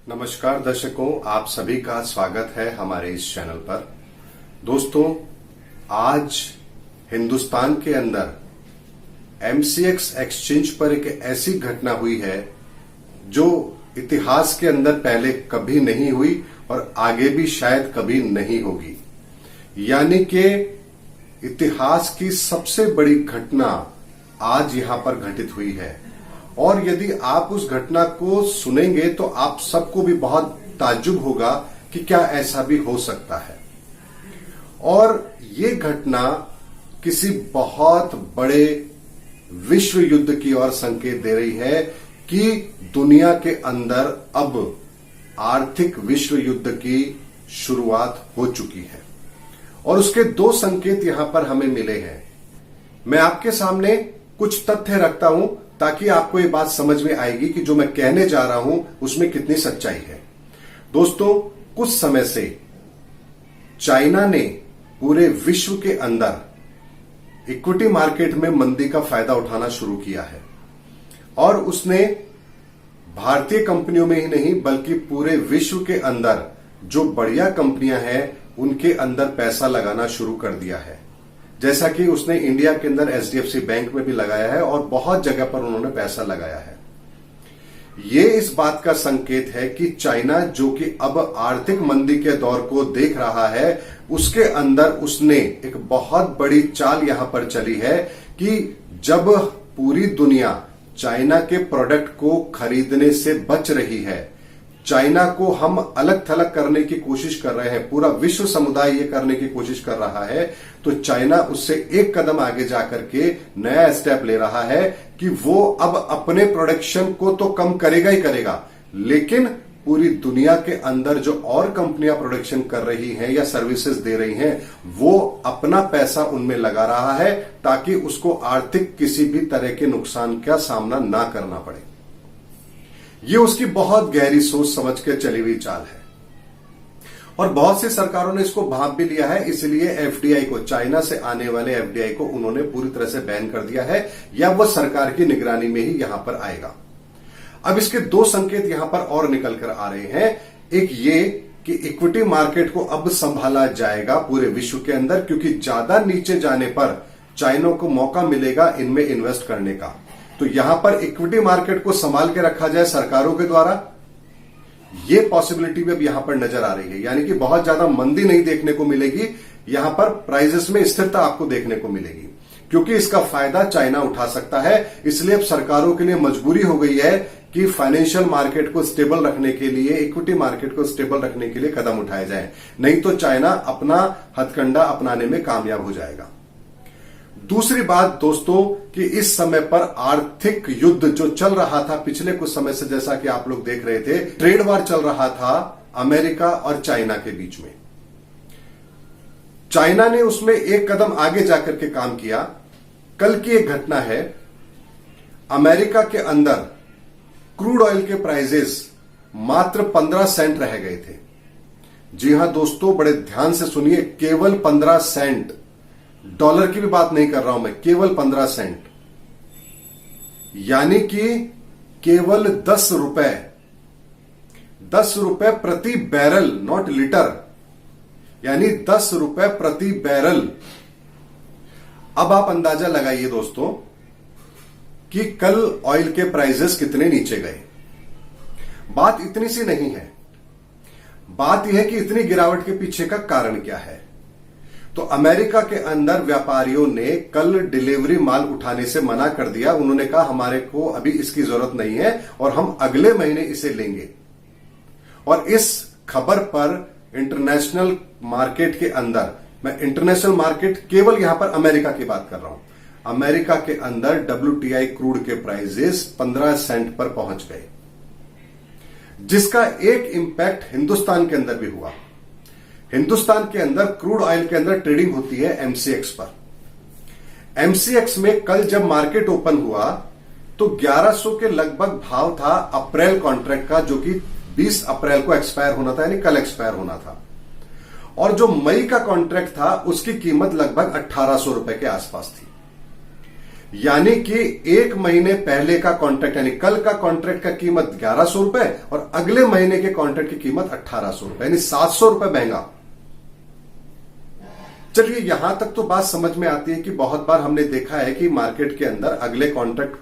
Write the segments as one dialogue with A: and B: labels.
A: नमस्कार दर्शकों, आप सभी का स्वागत है हमारे इस चैनल पर। दोस्तों, आज हिंदुस्तान के अंदर एमसीएक्स एक्सचेंज पर एक ऐसी घटना हुई है जो इतिहास के अंदर पहले कभी नहीं हुई और आगे भी शायद कभी नहीं होगी। यानी कि इतिहास की सबसे बड़ी घटना आज यहां पर घटित हुई है। और यदि आप उस घटना को सुनेंगे तो आप सबको भी बहुत ताज्जुब होगा कि क्या ऐसा भी हो सकता है। और ये घटना किसी बहुत बड़े विश्व युद्ध की ओर संकेत दे रही है कि दुनिया के अंदर अब आर्थिक विश्व युद्ध की शुरुआत हो चुकी है। और उसके दो संकेत यहां पर हमें मिले हैं। मैं आपके सामने कुछ तथ्य रखता हूं ताकि आपको ये बात समझ में आएगी कि जो मैं कहने जा रहा हूं उसमें कितनी सच्चाई है। दोस्तों, कुछ समय से चाइना ने पूरे विश्व के अंदर इक्विटी मार्केट में मंदी का फायदा उठाना शुरू किया है। और उसने भारतीय कंपनियों में ही नहीं बल्कि पूरे विश्व के अंदर जो बढ़िया कंपनियां हैं उनके अंदर पैसा लगाना शुरू कर दिया है। जैसा कि उसने इंडिया के अंदर एचडीएफसी बैंक में भी लगाया है और बहुत जगह पर उन्होंने पैसा लगाया है। ये इस बात का संकेत है कि चाइना, जो कि अब आर्थिक मंदी के दौर को देख रहा है, उसके अंदर उसने एक बहुत बड़ी चाल यहां पर चली है कि जब पूरी दुनिया चाइना के प्रोडक्ट को खरीदने से बच रही है, चाइना को हम अलग थलग करने की कोशिश कर रहे हैं, पूरा विश्व समुदाय ये करने की कोशिश कर रहा है, तो चाइना उससे एक कदम आगे जाकर के नया स्टेप ले रहा है कि वो अब अपने प्रोडक्शन को तो कम करेगा ही करेगा, लेकिन पूरी दुनिया के अंदर जो और कंपनियां प्रोडक्शन कर रही हैं या सर्विसेज दे रही हैं, वो अपना पैसा उनमें लगा रहा है ताकि उसको आर्थिक किसी भी तरह के नुकसान का सामना ना करना पड़े। ये उसकी बहुत गहरी सोच समझ के चली हुई चाल है। और बहुत सी सरकारों ने इसको भांप भी लिया है, इसलिए एफडीआई को, चाइना से आने वाले एफडीआई को उन्होंने पूरी तरह से बैन कर दिया है, या वह सरकार की निगरानी में ही यहां पर आएगा। अब इसके दो संकेत यहां पर और निकल कर आ रहे हैं। एक ये कि इक्विटी मार्केट को अब संभाला जाएगा पूरे विश्व के अंदर, क्योंकि ज्यादा नीचे जाने पर चाइना को मौका मिलेगा इनमें इन्वेस्ट करने का। तो यहां पर इक्विटी मार्केट को संभाल के रखा जाए सरकारों के द्वारा, यह पॉसिबिलिटी भी अब यहां पर नजर आ रही है। यानी कि बहुत ज्यादा मंदी नहीं देखने को मिलेगी, यहां पर प्राइसेस में स्थिरता आपको देखने को मिलेगी, क्योंकि इसका फायदा चाइना उठा सकता है। इसलिए अब सरकारों के लिए मजबूरी हो गई है कि फाइनेंशियल मार्केट को स्टेबल रखने के लिए, इक्विटी मार्केट को स्टेबल रखने के लिए कदम उठाए जाए, नहीं तो चाइना अपना हथकंडा अपनाने में कामयाब हो जाएगा। दूसरी बात दोस्तों, कि इस समय पर आर्थिक युद्ध जो चल रहा था पिछले कुछ समय से, जैसा कि आप लोग देख रहे थे, ट्रेड वार चल रहा था अमेरिका और चाइना के बीच में। चाइना ने उसमें एक कदम आगे जाकर के काम किया। कल की एक घटना है, अमेरिका के अंदर क्रूड ऑयल के प्राइसेस मात्र 15 सेंट रह गए थे। जी हां दोस्तों, बड़े ध्यान से सुनिए, केवल 15 सेंट, डॉलर की भी बात नहीं कर रहा हूं मैं, केवल 15 सेंट, यानी कि केवल 10 रुपए प्रति बैरल, नॉट लीटर, यानी 10 रुपए प्रति बैरल। अब आप अंदाजा लगाइए दोस्तों कि कल ऑयल के प्राइसेस कितने नीचे गए। बात इतनी सी नहीं है, बात यह है कि इतनी गिरावट के पीछे का कारण क्या है। तो अमेरिका के अंदर व्यापारियों ने कल डिलीवरी माल उठाने से मना कर दिया। उन्होंने कहा हमारे को अभी इसकी जरूरत नहीं है और हम अगले महीने इसे लेंगे। और इस खबर पर इंटरनेशनल मार्केट के अंदर, मैं इंटरनेशनल मार्केट केवल यहां पर अमेरिका की बात कर रहा हूं, अमेरिका के अंदर WTI क्रूड के प्राइसेस 15 सेंट पर पहुंच गए, जिसका एक इंपैक्ट हिंदुस्तान के अंदर भी हुआ। हिंदुस्तान के अंदर क्रूड ऑयल के अंदर ट्रेडिंग होती है एमसीएक्स पर। एमसीएक्स में कल जब मार्केट ओपन हुआ तो 1100 के लगभग भाव था अप्रैल कॉन्ट्रैक्ट का, जो कि 20 अप्रैल को एक्सपायर होना था, यानी कल एक्सपायर होना था। और जो मई का कॉन्ट्रैक्ट था उसकी कीमत लगभग 1800 रुपए के आसपास थी। यानी कि एक महीने पहले का कॉन्ट्रैक्ट यानी कल का कॉन्ट्रैक्ट का कीमत 1100 रुपए और अगले महीने के कॉन्ट्रैक्ट की कीमत 1800 रुपए, यानी 700 रुपए महंगा। चलिए यहां तक तो बात समझ में आती है कि बहुत बार हमने देखा है कि मार्केट के अंदर अगले कॉन्ट्रैक्ट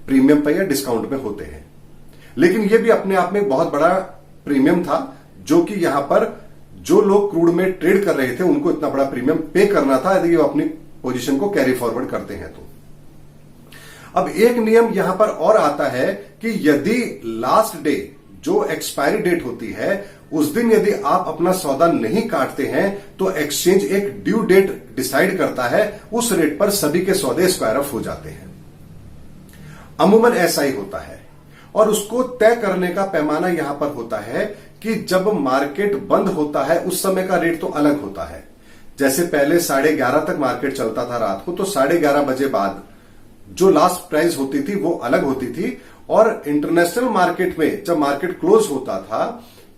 A: प्रीमियम पे या डिस्काउंट पे होते हैं, लेकिन यह भी अपने आप में एक बहुत बड़ा प्रीमियम था जो कि यहां पर जो लोग क्रूड में ट्रेड कर रहे थे उनको इतना बड़ा प्रीमियम पे करना था यदि वो अपनी पोजीशन को कैरी फॉरवर्ड करते हैं तो। अब एक नियम यहां पर और आता है कि यदि लास्ट डे जो एक्सपायरी डेट होती है उस दिन यदि आप अपना सौदा नहीं काटते हैं तो एक्सचेंज एक ड्यू डेट डिसाइड करता है, उस रेट पर सभी के सौदे स्क्वायर ऑफ हो जाते हैं। अमूमन ऐसा ही होता है और उसको तय करने का पैमाना यहां पर होता है कि जब मार्केट बंद होता है उस समय का रेट तो अलग होता है। जैसे पहले 11:30 तक मार्केट चलता था रात को, तो 11:30 बजे बाद जो लास्ट प्राइस होती थी वो अलग होती थी और इंटरनेशनल मार्केट में जब मार्केट क्लोज होता था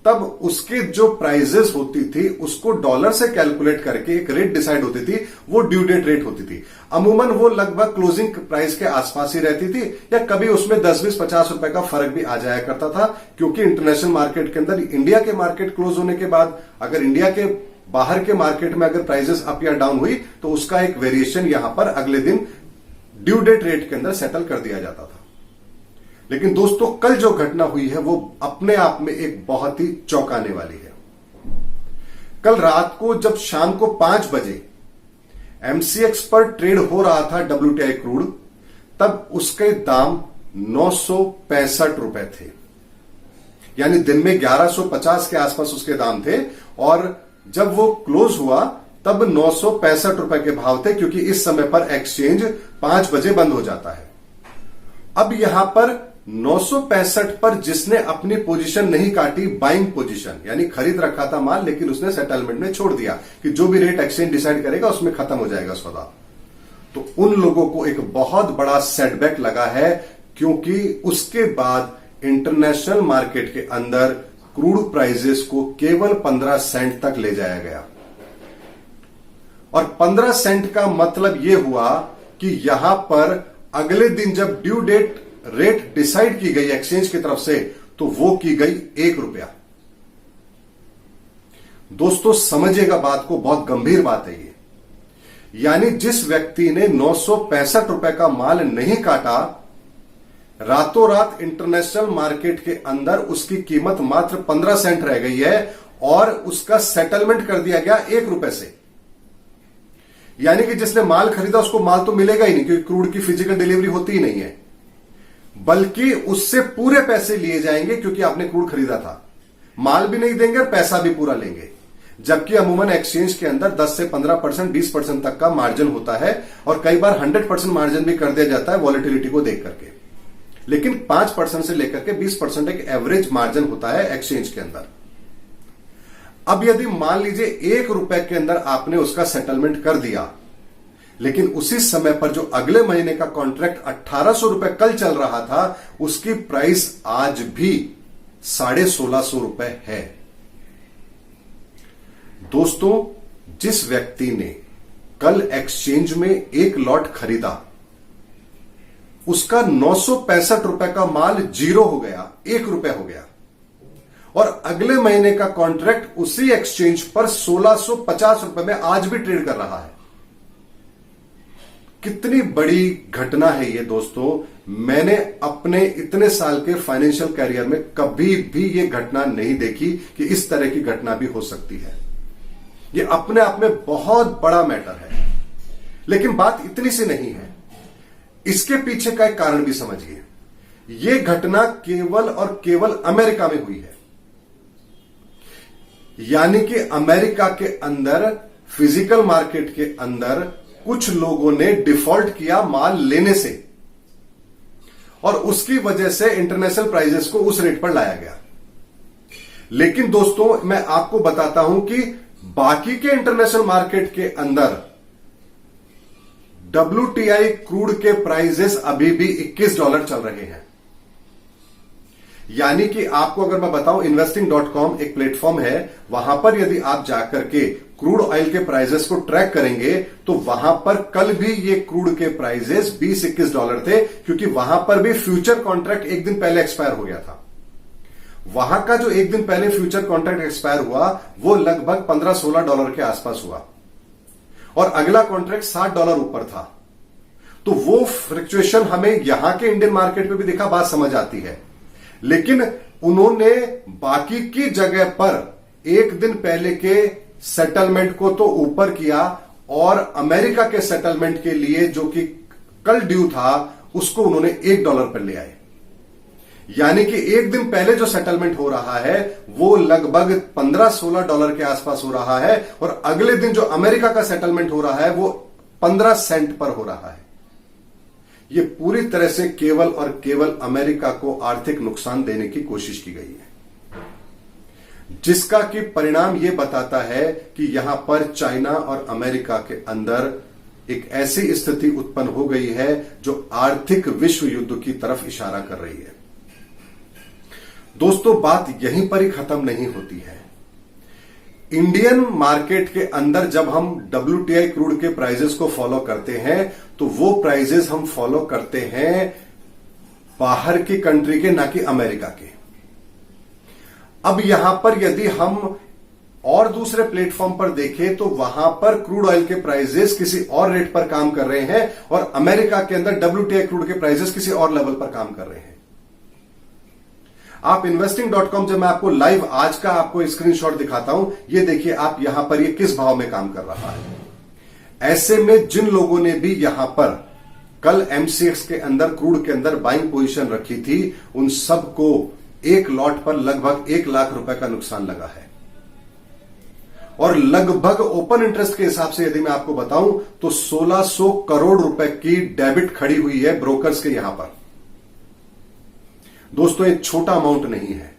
A: तब उसके जो प्राइजेस होती थी उसको डॉलर से कैलकुलेट करके एक रेट डिसाइड होती थी, वो ड्यू डेट रेट होती थी। अमूमन वो लगभग क्लोजिंग प्राइस के आसपास ही रहती थी या कभी उसमें 10, 20, 50 रुपए का फर्क भी आ जाया करता था, क्योंकि इंटरनेशनल मार्केट के अंदर इंडिया के मार्केट क्लोज होने के बाद अगर इंडिया के बाहर के मार्केट में अगर प्राइजेस अप या डाउन हुई तो उसका एक वेरिएशन यहां पर अगले दिन ड्यू डेट रेट के अंदर सेटल कर दिया जाता था। लेकिन दोस्तों कल जो घटना हुई है वो अपने आप में एक बहुत ही चौंकाने वाली है। कल रात को जब शाम को 5 बजे एमसीएक्स पर ट्रेड हो रहा था WTI क्रूड, तब उसके दाम 965 रुपए थे, यानी दिन में 1150 के आसपास उसके दाम थे और जब वो क्लोज हुआ तब 965 रुपए के भाव थे, क्योंकि इस समय पर एक्सचेंज 5 बजे बंद हो जाता है। अब यहां पर 965 पर जिसने अपनी पोजीशन नहीं काटी, बाइंग पोजीशन यानी खरीद रखा था माल लेकिन उसने सेटलमेंट में छोड़ दिया कि जो भी रेट एक्सचेंज डिसाइड करेगा उसमें खत्म हो जाएगा सौदा, तो उन लोगों को एक बहुत बड़ा सेटबैक लगा है, क्योंकि उसके बाद इंटरनेशनल मार्केट के अंदर क्रूड प्राइजेस को केवल 15 सेंट तक ले जाया गया। और 15 सेंट का मतलब यह हुआ कि यहां पर अगले दिन जब ड्यू डेट रेट डिसाइड की गई एक्सचेंज की तरफ से तो वो की गई 1 रुपया। दोस्तों समझिएगा बात को, बहुत गंभीर बात है ये। यानी जिस व्यक्ति ने 965 रुपए का माल नहीं काटा, रातों रात इंटरनेशनल मार्केट के अंदर उसकी कीमत मात्र 15 सेंट रह गई है और उसका सेटलमेंट कर दिया गया 1 रुपए से। यानी कि जिसने माल खरीदा उसको माल तो मिलेगा ही नहीं, क्योंकि क्रूड की फिजिकल डिलीवरी होती ही नहीं है, बल्कि उससे पूरे पैसे लिए जाएंगे क्योंकि आपने क्रूड खरीदा था। माल भी नहीं देंगे और पैसा भी पूरा लेंगे। जबकि अमूमन एक्सचेंज के अंदर 10 से 15%, 20% तक का मार्जिन होता है और कई बार 100% मार्जिन भी कर दिया जाता है वॉलेटिलिटी को देख करके। लेकिन 5% से लेकर के 20% एक एवरेज मार्जिन होता है एक्सचेंज के अंदर। अब यदि मान लीजिए 1 रुपए के अंदर आपने उसका सेटलमेंट कर दिया, लेकिन उसी समय पर जो अगले महीने का कॉन्ट्रैक्ट 1800 रुपए कल चल रहा था, उसकी प्राइस आज भी 1650 रुपए है। दोस्तों जिस व्यक्ति ने कल एक्सचेंज में एक लॉट खरीदा, उसका 965 रुपए का माल जीरो हो गया, 1 रुपए हो गया और अगले महीने का कॉन्ट्रैक्ट उसी एक्सचेंज पर 1650 रुपए में आज भी ट्रेड कर रहा है। कितनी बड़ी घटना है ये दोस्तों। मैंने अपने इतने साल के फाइनेंशियल कैरियर में कभी भी ये घटना नहीं देखी कि इस तरह की घटना भी हो सकती है। ये अपने आप में बहुत बड़ा मैटर है। लेकिन बात इतनी सी नहीं है, इसके पीछे का एक कारण भी समझिए। ये घटना केवल और केवल अमेरिका में हुई है। यानी कि अमेरिका के अंदर फिजिकल मार्केट के अंदर कुछ लोगों ने डिफॉल्ट किया माल लेने से और उसकी वजह से इंटरनेशनल प्राइजेस को उस रेट पर लाया गया। लेकिन दोस्तों मैं आपको बताता हूं कि बाकी के इंटरनेशनल मार्केट के अंदर WTI क्रूड के प्राइजेस अभी भी $21 चल रहे हैं। यानी कि आपको अगर मैं बताऊं, investing.com एक प्लेटफॉर्म है, वहां पर यदि आप जाकर के क्रूड ऑयल के प्राइजेस को ट्रैक करेंगे तो वहां पर कल भी ये क्रूड के प्राइजेस $20-21 थे, क्योंकि वहां पर भी फ्यूचर कॉन्ट्रैक्ट एक दिन पहले एक्सपायर हो गया था। वहां का जो एक दिन पहले फ्यूचर कॉन्ट्रैक्ट एक्सपायर हुआ वो लगभग $15-16 के आसपास हुआ और अगला कॉन्ट्रैक्ट $60 ऊपर था। तो वो फ्लक्चुएशन हमें यहां के इंडियन मार्केट में भी दिखा, बात समझ आती है। लेकिन उन्होंने बाकी की जगह पर एक दिन पहले के सेटलमेंट को तो ऊपर किया और अमेरिका के सेटलमेंट के लिए जो कि कल ड्यू था उसको उन्होंने $1 पर ले आए। यानी कि एक दिन पहले जो सेटलमेंट हो रहा है वो लगभग $15-16 के आसपास हो रहा है और अगले दिन जो अमेरिका का सेटलमेंट हो रहा है वो 15 सेंट पर हो रहा है। ये पूरी तरह से केवल और केवल अमेरिका को आर्थिक नुकसान देने की कोशिश की गई है, जिसका कि परिणाम यह बताता है कि यहां पर चाइना और अमेरिका के अंदर एक ऐसी स्थिति उत्पन्न हो गई है जो आर्थिक विश्व युद्ध की तरफ इशारा कर रही है। दोस्तों, बात यहीं पर ही खत्म नहीं होती है। इंडियन मार्केट के अंदर जब हम WTI क्रूड के प्राइजेस को फॉलो करते हैं तो वो प्राइजेस हम फॉलो करते हैं बाहर की कंट्री के, ना कि अमेरिका के। अब यहां पर यदि हम और दूसरे प्लेटफॉर्म पर देखें तो वहां पर क्रूड ऑयल के प्राइजेस किसी और रेट पर काम कर रहे हैं और अमेरिका के अंदर WTI क्रूड के प्राइजेस किसी और लेवल पर काम कर रहे हैं। आप investing.com, जब मैं आपको लाइव आज का आपको स्क्रीनशॉट दिखाता हूं, ये देखिए आप यहां पर ये किस भाव में काम कर रहा है। ऐसे में जिन लोगों ने भी यहां पर कल MCX के अंदर क्रूड के अंदर बाइंग पोजीशन रखी थी, उन सबको एक लॉट पर लगभग $1 लाख का नुकसान लगा है। और लगभग ओपन इंटरेस्ट के हिसाब से यदि मैं आपको बताऊं तो 1600 करोड़ रुपए की डेबिट खड़ी हुई है ब्रोकर्स के यहां पर। दोस्तों, एक छोटा अमाउंट नहीं है।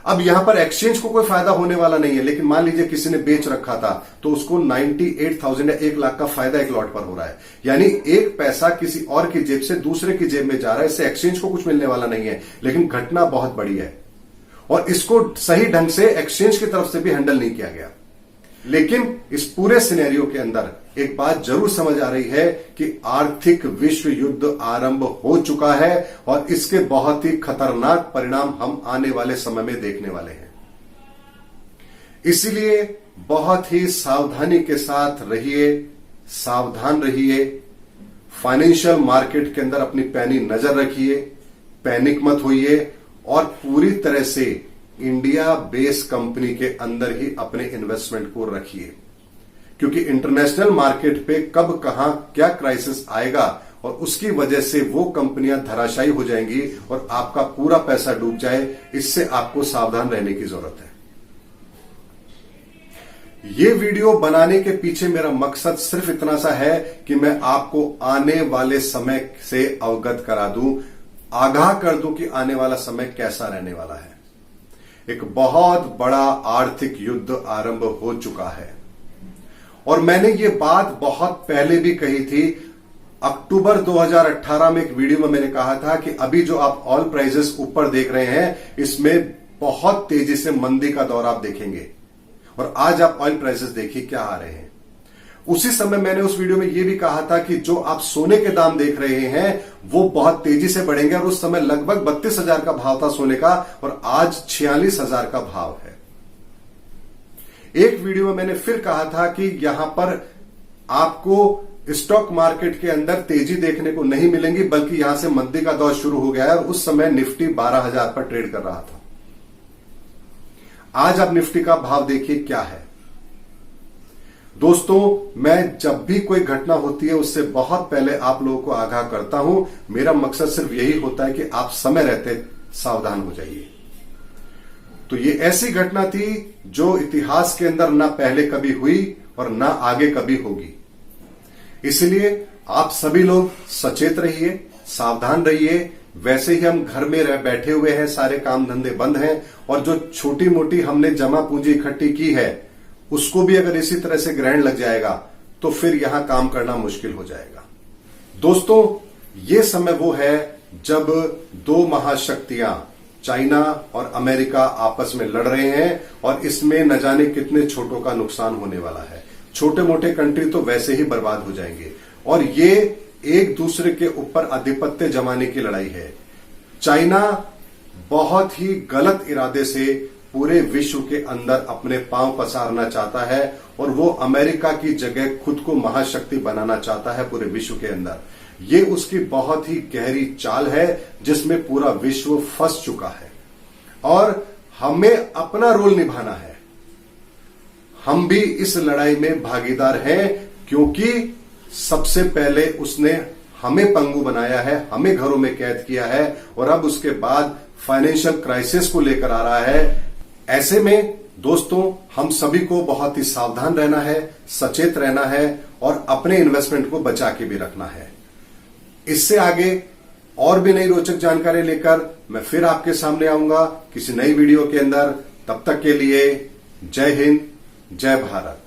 A: अब यहां पर एक्सचेंज को कोई फायदा होने वाला नहीं है, लेकिन मान लीजिए किसी ने बेच रखा था तो उसको 98,000 या 1 लाख का फायदा एक लॉट पर हो रहा है। यानी एक पैसा किसी और की जेब से दूसरे की जेब में जा रहा है, इससे एक्सचेंज को कुछ मिलने वाला नहीं है। लेकिन घटना बहुत बड़ी है और इसको सही ढंग से एक्सचेंज की तरफ से भी हैंडल नहीं किया गया। लेकिन इस पूरे सिनेरियो के अंदर एक बात जरूर समझ आ रही है कि आर्थिक विश्व युद्ध आरंभ हो चुका है और इसके बहुत ही खतरनाक परिणाम हम आने वाले समय में देखने वाले हैं। इसलिए बहुत ही सावधानी के साथ रहिए, सावधान रहिए। फाइनेंशियल मार्केट के अंदर अपनी पैनी नजर रखिए, पैनिक मत होइए और पूरी तरह से इंडिया बेस्ड कंपनी के अंदर ही अपने इन्वेस्टमेंट को रखिए, क्योंकि इंटरनेशनल मार्केट पे कब कहां क्या क्राइसिस आएगा और उसकी वजह से वो कंपनियां धराशायी हो जाएंगी और आपका पूरा पैसा डूब जाए, इससे आपको सावधान रहने की जरूरत है। ये वीडियो बनाने के पीछे मेरा मकसद सिर्फ इतना सा है कि मैं आपको आने वाले समय से अवगत करा दूं, आगाह कर दूं कि आने वाला समय कैसा रहने वाला है। एक बहुत बड़ा आर्थिक युद्ध आरंभ हो चुका है और मैंने ये बात बहुत पहले भी कही थी। अक्टूबर 2018 में एक वीडियो में मैंने कहा था कि अभी जो आप ऑयल प्राइसेस ऊपर देख रहे हैं, इसमें बहुत तेजी से मंदी का दौर आप देखेंगे। और आज आप ऑयल प्राइसेस देखिए क्या आ रहे हैं। उसी समय मैंने उस वीडियो में यह भी कहा था कि जो आप सोने के दाम देख रहे हैं वो बहुत तेजी से बढ़ेंगे और उस समय लगभग 32,000 का भाव था सोने का और आज 46,000 का भाव है। एक वीडियो में मैंने फिर कहा था कि यहां पर आपको स्टॉक मार्केट के अंदर तेजी देखने को नहीं मिलेंगी, बल्कि यहां से मंदी का दौर शुरू हो गया है और उस समय निफ्टी 12,000 पर ट्रेड कर रहा था। आज आप निफ्टी का भाव देखिए क्या है। दोस्तों, मैं जब भी कोई घटना होती है उससे बहुत पहले आप लोगों को आगाह करता हूं। मेरा मकसद सिर्फ यही होता है कि आप समय रहते सावधान हो जाइए। तो ये ऐसी घटना थी जो इतिहास के अंदर ना पहले कभी हुई और ना आगे कभी होगी। इसलिए आप सभी लोग सचेत रहिए, सावधान रहिए। वैसे ही हम घर में बैठे हुए हैं, सारे काम धंधे बंद हैं और जो छोटी मोटी हमने जमा पूंजी इकट्ठी की है उसको भी अगर इसी तरह से ग्रहण लग जाएगा तो फिर यहां काम करना मुश्किल हो जाएगा। दोस्तों, ये समय वो है जब दो महाशक्तियां चाइना और अमेरिका आपस में लड़ रहे हैं और इसमें न जाने कितने छोटों का नुकसान होने वाला है। छोटे मोटे कंट्री तो वैसे ही बर्बाद हो जाएंगे और ये एक दूसरे के ऊपर आधिपत्य जमाने की लड़ाई है। चाइना बहुत ही गलत इरादे से पूरे विश्व के अंदर अपने पांव पसारना चाहता है और वो अमेरिका की जगह खुद को महाशक्ति बनाना चाहता है पूरे विश्व के अंदर। ये उसकी बहुत ही गहरी चाल है जिसमें पूरा विश्व फंस चुका है और हमें अपना रोल निभाना है। हम भी इस लड़ाई में भागीदार हैं क्योंकि सबसे पहले उसने हमें पंगु बनाया है, हमें घरों में कैद किया है और अब उसके बाद फाइनेंशियल क्राइसिस को लेकर आ रहा है। ऐसे में दोस्तों हम सभी को बहुत ही सावधान रहना है, सचेत रहना है और अपने इन्वेस्टमेंट को बचा के भी रखना है। इससे आगे और भी नई रोचक जानकारी लेकर मैं फिर आपके सामने आऊंगा किसी नई वीडियो के अंदर। तब तक के लिए जय हिंद, जय भारत।